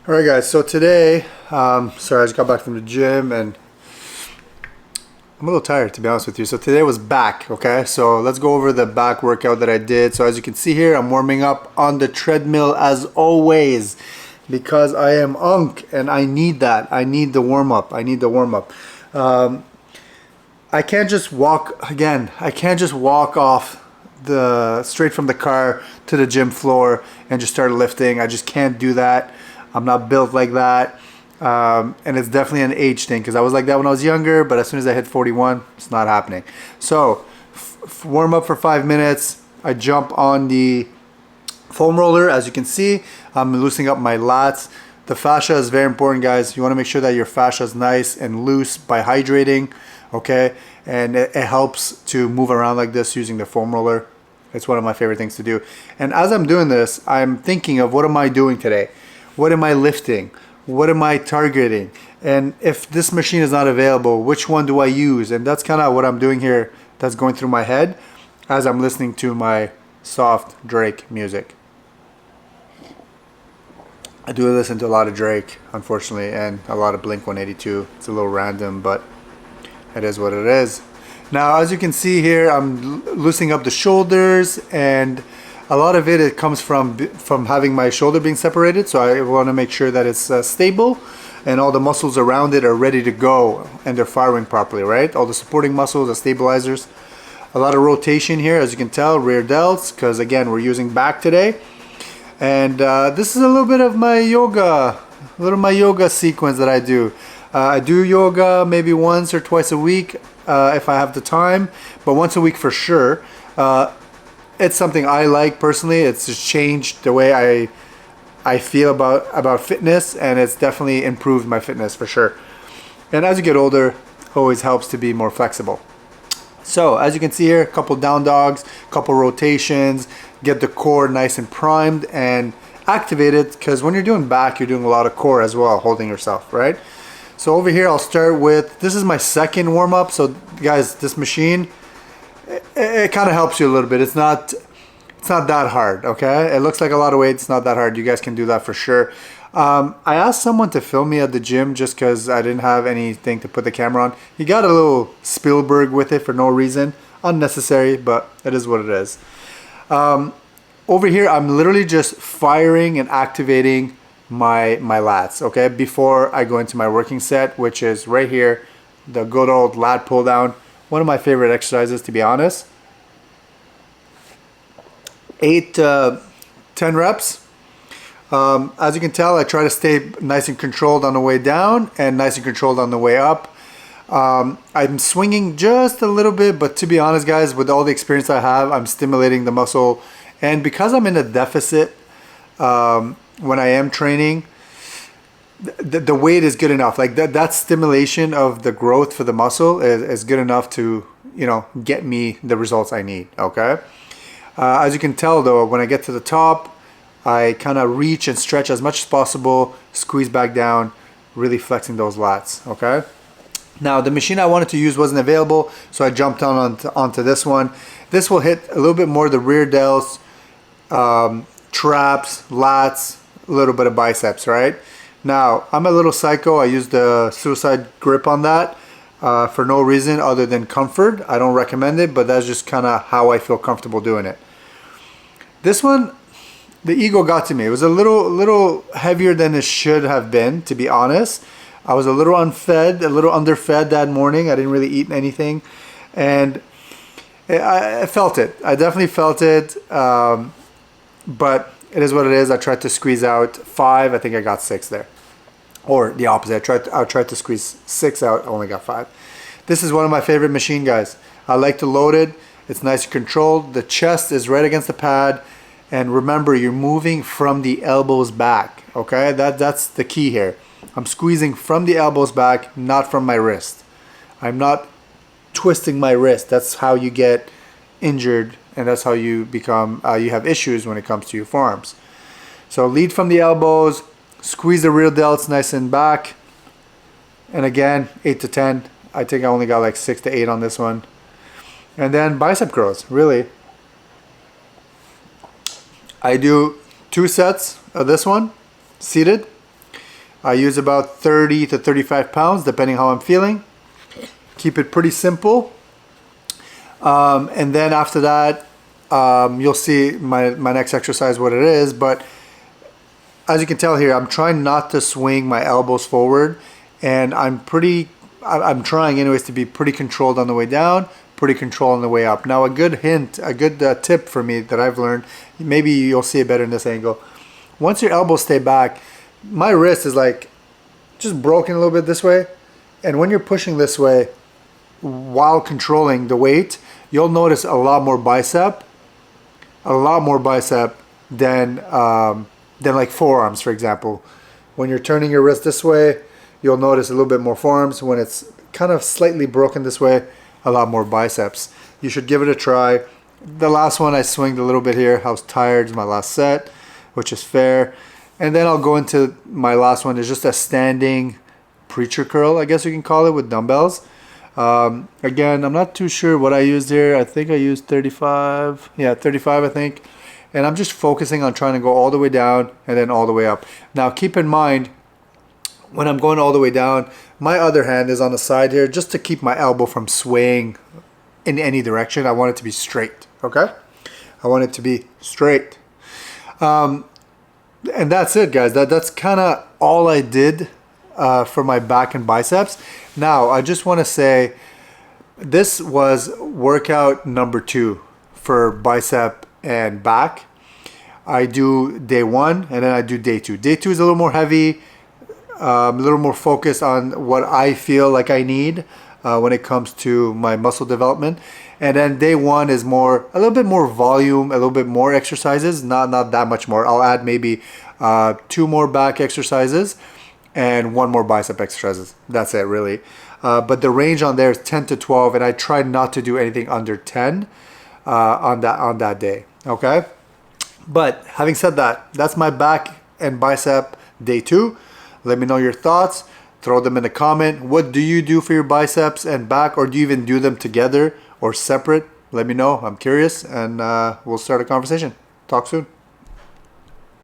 Alright guys, so today, sorry I just got back from the gym and I'm a little tired to be honest with you. So today was back, okay? So let's go over the back workout that I did. So as you can see here, I'm warming up on the treadmill as always because I am unk and I need that. I need the warm up. I need the warm up. I can't just walk, again, I can't just walk off straight from the car to the gym floor and just start lifting. I just can't do that. I'm not built like that. And it's definitely an age thing because I was like that when I was younger, but as soon as I hit 41, it's not happening. So warm up for 5 minutes. I jump on the foam roller. As you can see, I'm loosening up my lats. The fascia is very important, guys. You want to make sure that your fascia is nice and loose by hydrating, okay? And it helps to move around like this using the foam roller. It's one of my favorite things to do. And as I'm doing this, I'm thinking of what am I doing today? What am I lifting? What am I targeting? And if this machine is not available, which one do I use? And that's kind of what I'm doing here. That's going through my head as I'm listening to my soft Drake music. I do listen to a lot of Drake, unfortunately, and a lot of Blink 182. It's a little random, but it is what it is. Now, as you can see here, I'm loosening up the shoulders, and a lot of it comes from having my shoulder being separated. So I want to make sure that it's stable and all the muscles around it are ready to go and they're firing properly, right? All the supporting muscles, the stabilizers. A lot of rotation here, as you can tell, rear delts, because again, we're using back today. And this is a little bit of my yoga, sequence that I do. I do yoga maybe once or twice a week if I have the time, but once a week for sure. It's something I like personally. It's just changed the way I feel about fitness, and it's definitely improved my fitness for sure. And as you get older, always helps to be more flexible. So as you can see here, a couple down dogs, couple rotations, get the core nice and primed and activated, because when you're doing back, you're doing a lot of core as well, holding yourself, right? So over here, I'll start with, this is my second warm up. So guys, this machine, it kind of helps you a little bit. It's not that hard, okay? It looks like a lot of weight. It's not that hard. You guys can do that for sure. I asked someone to film me at the gym just because I didn't have anything to put the camera on. He got a little Spielberg with it for no reason. Unnecessary, but it is what it is. Over here, I'm literally just firing and activating my lats, okay? Before I go into my working set, which is right here, the good old lat pull down. One of my favorite exercises, to be honest. 8 to 10 reps. As you can tell, I try to stay nice and controlled on the way down and nice and controlled on the way up. I'm swinging just a little bit, but to be honest, guys, with all the experience I have, I'm stimulating the muscle. And because I'm in a deficit when I am training, the weight is good enough. Like that stimulation of the growth for the muscle is good enough to, you know, get me the results I need, okay? As you can tell though, when I get to the top, I kind of reach and stretch as much as possible, squeeze back down, really flexing those lats, okay? Now the machine I wanted to use wasn't available, so I jumped onto this one. This will hit a little bit more the rear delts, traps, lats, a little bit of biceps, right? Now, I'm a little psycho. I use the suicide grip on that for no reason other than comfort. I don't recommend it, but that's just kind of how I feel comfortable doing it. This one, the ego got to me. It was a little heavier than it should have been, to be honest. I was a little unfed, a little underfed that morning. I didn't really eat anything. And I felt it. I definitely felt it. But it is what it is. I tried to squeeze out 5. I think I got 6 there. Or the opposite. I tried to squeeze 6 out. I only got 5. This is one of my favorite machine, guys. I like to load it. It's nice and controlled. The chest is right against the pad. And remember, you're moving from the elbows back. Okay? That's the key here. I'm squeezing from the elbows back, not from my wrist. I'm not twisting my wrist. That's how you get injured, and that's how you become, you have issues when it comes to your forearms. So lead from the elbows, squeeze the rear delts nice and back, and again, 8 to 10. I think I only got like 6 to 8 on this one. And then bicep curls, really. I do 2 sets of this one, seated. I use about 30 to 35 pounds depending how I'm feeling. Keep it pretty simple. And then after that, you'll see my next exercise what it is. But as you can tell here, I'm trying not to swing my elbows forward, and I'm trying anyways to be pretty controlled on the way down, pretty controlled on the way up. Now a good hint, a good tip for me that I've learned, maybe you'll see it better in this angle. Once your elbows stay back, my wrist is like just broken a little bit this way, and when you're pushing this way while controlling the weight, you'll notice a lot more bicep than like forearms, for example. When you're turning your wrist this way, you'll notice a little bit more forearms. When it's kind of slightly broken this way, a lot more biceps. You should give it a try. The last one I swinged a little bit here. I was tired, it's my last set, which is fair. And then I'll go into my last one. It's just a standing preacher curl, I guess you can call it, with dumbbells. Again, I'm not too sure what I used here. I think I used 35. Yeah, 35 I think. And I'm just focusing on trying to go all the way down and then all the way up. Now keep in mind, when I'm going all the way down, my other hand is on the side here just to keep my elbow from swaying in any direction. I want it to be straight, okay? I want it to be straight. And that's it, guys. That's kind of all I did for my back and biceps. Now, I just want to say this was workout number 2 for bicep and back. I do day 1 and then I do day 2. Day 2 is a little more heavy, a little more focused on what I feel like I need when it comes to my muscle development. And then day 1 is a little bit more volume, a little bit more exercises, not that much more. I'll add maybe 2 more back exercises and 1 more bicep exercises. That's it, really. But the range on there is 10 to 12, and I try not to do anything under 10 on that day. Okay. But having said that, that's my back and bicep day 2. Let me know your thoughts. Throw them in the comment. What do you do for your biceps and back, or do you even do them together or separate? Let me know. I'm curious, and we'll start a conversation. Talk soon.